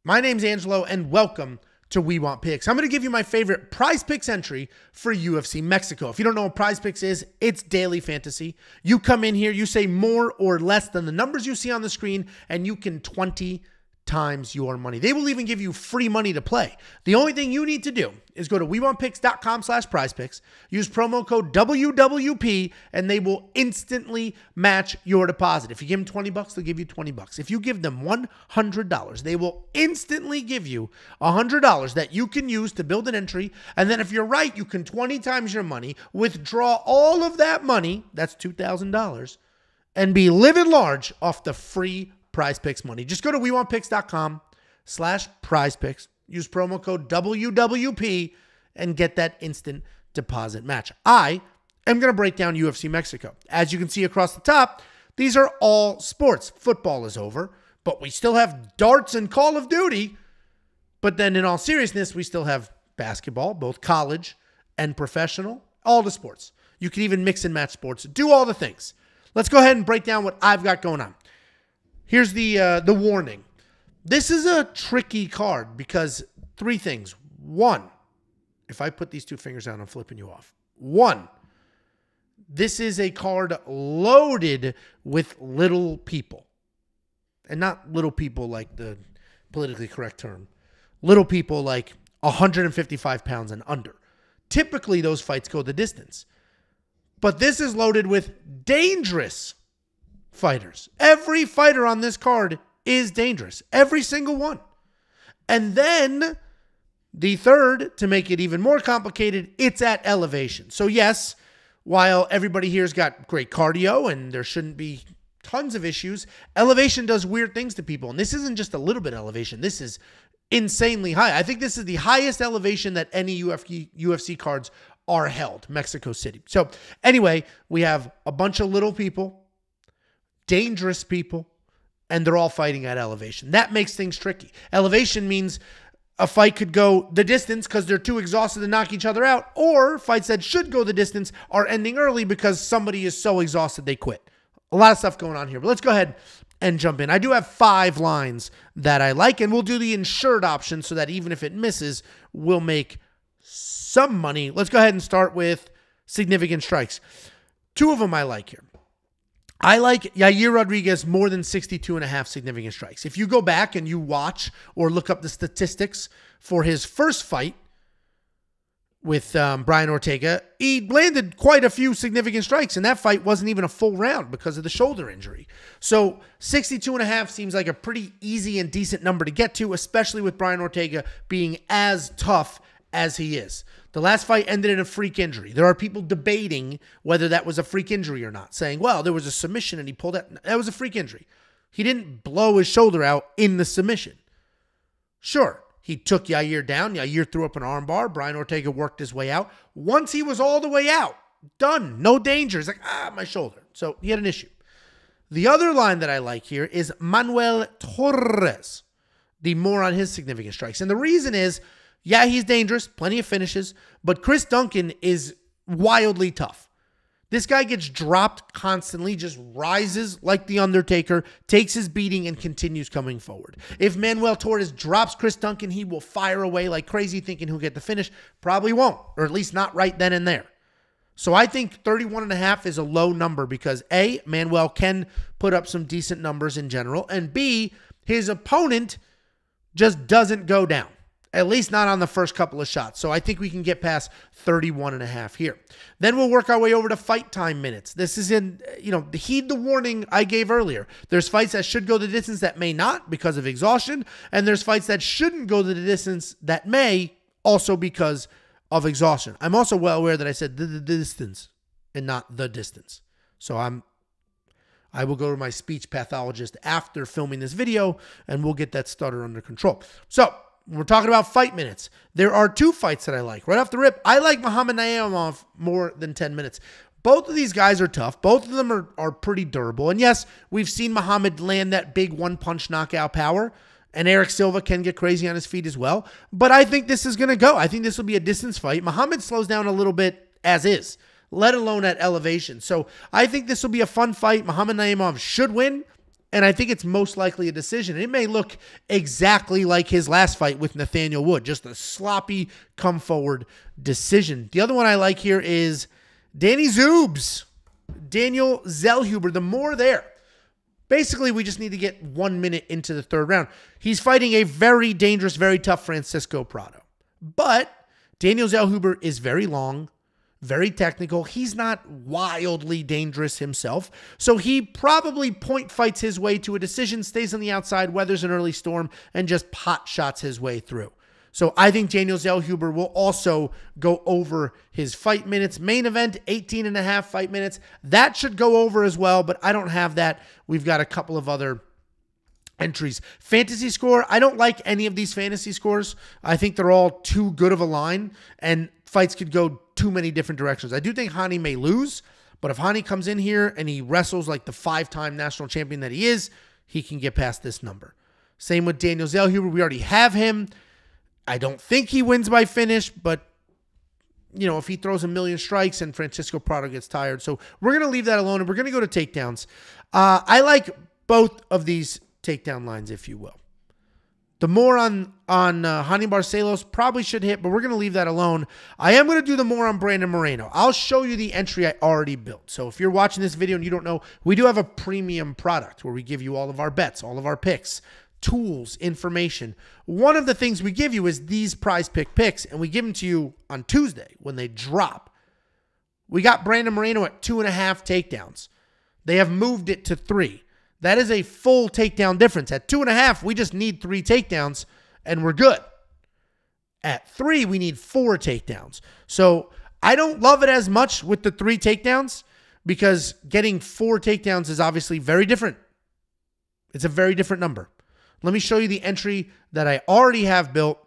My name's Angelo, and welcome to We Want Picks. I'm going to give you my favorite PrizePicks entry for UFC Mexico. If you don't know what PrizePicks is, it's daily fantasy. You come in here, you say more or less than the numbers you see on the screen, and you can 20 times your money. They will even give you free money to play. The only thing you need to do is go to WeWantPicks.com/PrizePicks, use promo code WWP, and they will instantly match your deposit. If you give them 20 bucks, they'll give you 20 bucks. If you give them $100, they will instantly give you $100 that you can use to build an entry. And then if you're right, you can 20 times your money, withdraw all of that money, that's $2,000, and be living large off the free PrizePicks money. Just go to WeWantPicks.com/PrizePicks. Use promo code WWP and get that instant deposit match. I am going to break down UFC Mexico. As you can see across the top, these are all sports. Football is over, but we still have darts and Call of Duty. But then in all seriousness, we still have basketball, both college and professional, all the sports. You can even mix and match sports, do all the things. Let's go ahead and break down what I've got going on. Here's the warning. This is a tricky card because three things. One, if I put these two fingers down, I'm flipping you off. One, this is a card loaded with little people. And not little people like the politically correct term. Little people like 155 pounds and under. Typically, those fights go the distance. But this is loaded with dangerous fighters. Every fighter on this card is dangerous. Every single one. And then the third, to make it even more complicated, it's at elevation. So yes, while everybody here's got great cardio and there shouldn't be tons of issues, elevation does weird things to people. And this isn't just a little bit elevation. This is insanely high. I think this is the highest elevation that any UFC cards are held, Mexico City. So anyway, we have a bunch of little people, dangerous people, and they're all fighting at elevation. That makes things tricky. Elevation means a fight could go the distance because they're too exhausted to knock each other out, or fights that should go the distance are ending early because somebody is so exhausted they quit. A lot of stuff going on here, but let's go ahead and jump in. I do have 5 lines that I like, and we'll do the insured option so that even if it misses, we'll make some money. Let's go ahead and start with significant strikes. 2 of them I like here. I like Yair Rodriguez more than 62.5 significant strikes. If you go back and you watch or look up the statistics for his first fight with Brian Ortega, he landed quite a few significant strikes, and that fight wasn't even a full round because of the shoulder injury. So 62.5 seems like a pretty easy and decent number to get to, especially with Brian Ortega being as tough as he is. The last fight ended in a freak injury. There are people debating whether that was a freak injury or not, saying, well, there was a submission and he pulled out. That was a freak injury. He didn't blow his shoulder out in the submission. Sure, he took Yair down. Yair threw up an armbar. Brian Ortega worked his way out. Once he was all the way out, done, no danger. He's like, my shoulder. So he had an issue. The other line that I like here is Manuel Torres, the more on his significant strikes. And the reason is, yeah, he's dangerous, plenty of finishes, but Chris Duncan is wildly tough. This guy gets dropped constantly, just rises like The Undertaker, takes his beating, and continues coming forward. If Manuel Torres drops Chris Duncan, he will fire away like crazy thinking he'll get the finish. Probably won't, or at least not right then and there. So I think 31.5 is a low number because A, Manuel can put up some decent numbers in general, and B, his opponent just doesn't go down. At least not on the first couple of shots. So I think we can get past 31.5 here. Then we'll work our way over to fight time minutes. This is in, heed the warning I gave earlier. There's fights that should go the distance that may not because of exhaustion. And there's fights that shouldn't go the distance that may also because of exhaustion. I'm also well aware that I said the distance and not the distance. So I will go to my speech pathologist after filming this video and we'll get that stutter under control. So we're talking about fight minutes. There are 2 fights that I like. Right off the rip, I like Muhammad Naimov more than 10 minutes. Both of these guys are tough. Both of them are pretty durable. And yes, we've seen Muhammad land that big one-punch knockout power. And Erik Silva can get crazy on his feet as well. But I think this is going to go. I think this will be a distance fight. Muhammad slows down a little bit as is, let alone at elevation. So I think this will be a fun fight. Muhammad Naimov should win. And I think it's most likely a decision. It may look exactly like his last fight with Nathaniel Wood, just a sloppy come forward decision. The other one I like here is Danny Zoobs, Daniel Zellhuber. The more there. Basically, we just need to get 1 minute into the third round. He's fighting a very dangerous, very tough Francisco Prado. But Daniel Zellhuber is very long, very technical. He's not wildly dangerous himself. So he probably point fights his way to a decision, stays on the outside, weathers an early storm, and just pot shots his way through. So I think Daniel Zellhuber will also go over his fight minutes. Main event, 18.5 fight minutes. That should go over as well, but I don't have that. We've got a couple of other entries. Fantasy score, I don't like any of these fantasy scores. I think they're all too good of a line, and fights could go too many different directions. I do think Hani may lose, but if Hani comes in here and he wrestles like the 5-time national champion that he is, he can get past this number. Same with Daniel Zellhuber. We already have him. I don't think he wins by finish, but you know, if he throws a million strikes and Francisco Prado gets tired. So we're going to leave that alone, and we're going to go to takedowns. I like both of these takedown lines, if you will. The more on Hani Barcelos probably should hit, but we're going to leave that alone. I am going to do the more on Brandon Moreno. I'll show you the entry I already built. So if you're watching this video and you don't know, we do have a premium product where we give you all of our bets, all of our picks, tools, information. One of the things we give you is these PrizePick picks, and we give them to you on Tuesday when they drop. We got Brandon Moreno at 2.5 takedowns. They have moved it to 3. That is a full takedown difference. At 2.5, we just need 3 takedowns, and we're good. At 3, we need 4 takedowns. So I don't love it as much with the 3 takedowns because getting 4 takedowns is obviously very different. It's a very different number. Let me show you the entry that I already have built,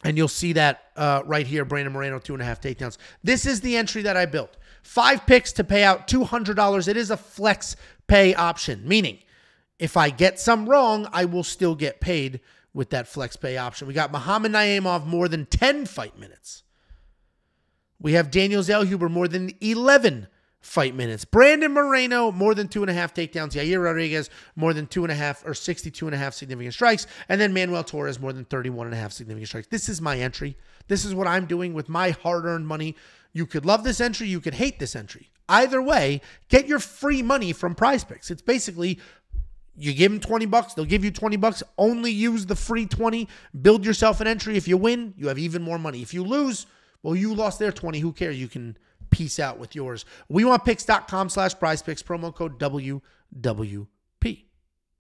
and you'll see that right here, Brandon Moreno, 2.5 takedowns. This is the entry that I built. 5 picks to pay out $200. It is a flex pay option, meaning if I get some wrong, I will still get paid with that flex pay option. We got Muhammad Naimov more than 10 fight minutes. We have Daniel Zellhuber more than 11 fight minutes. Brandon Moreno, more than 2.5 takedowns. Yair Rodriguez, more than 2.5 or 62.5 significant strikes. And then Manuel Torres, more than 31.5 significant strikes. This is my entry. This is what I'm doing with my hard-earned money. You could love this entry. You could hate this entry. Either way, get your free money from PrizePicks. It's basically, you give them $20, they'll give you $20. Only use the free 20. Build yourself an entry. If you win, you have even more money. If you lose, well, you lost their 20. Who cares? You can peace out with yours. WeWantPicks.com/PrizePicks, promo code WWP.